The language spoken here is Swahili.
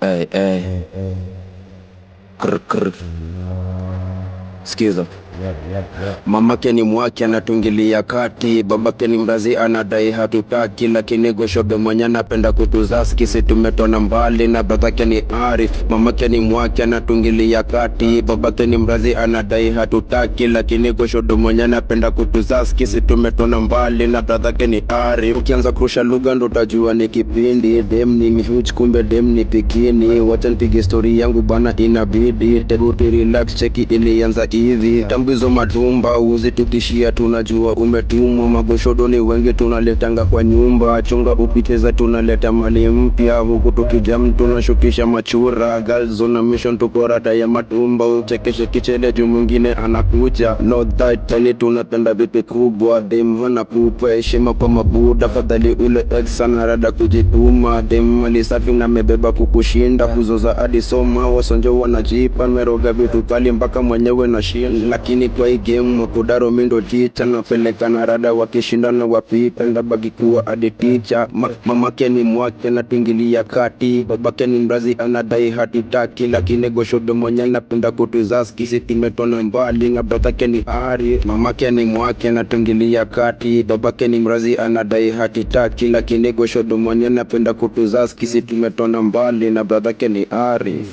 Hey, hey. Krr, krr. Skiza. Mamake ni mwake anatungilia kati, babake ni mrazi anadai hatutaki, lakini goshobe mwenye anapenda kutuzaski, si tumetona mbali na babake ni Arif. Mamake ni mwake anatungilia kati, babake ni mrazi anadai hatutaki, lakini goshobe mwenye anapenda kutuzaski, si tumetona mbali na babake ni Arif. Ukianza kurusha lugha ndo utajua ni kipindi, dem ni mihuch kumbe dem ni pikini. Wacha nipige story yangu bana inabidi, tebu tu relax cheki ilianza hivi. Tambizo matumba uzitukishia tunajua umetumwa, magoshodo ni wengi tunaletanga kwa nyumba, chunga upiteza tunaleta mali mpya, huku tukijam tunashukisha machura, girls on a mission tuko rada ya matumba, uchekeshe kichele juu mwingine anakuja, not that tani tunapenda vipi kubwa, dem wana pupa heshima kwa mabuda, fadhali ule ex sana rada kujituma, dem mali safi na mebeba kukushinda, kuzoza hadi soma wasonjo wanajipa, meroga vitu kali mpaka mwenyewe na shinda, lakini kwa hii game makudaro mindo ticha, napeleka na rada wakishindana wapita, ndabaki kuwa hadi ticha. Mamake ni mwake anatungilia kati, babake ni mrazi anadai hatutaki, lakini goshodo mwenye anapenda kutuzaski, si tumetona mbali na babake ni Arif. Mamake ni mwake anatungilia kati, babake ni mrazi anadai hatutaki, lakini goshodo mwenye anapenda kutuzaski, si tumetona mbali na babake ni Arif.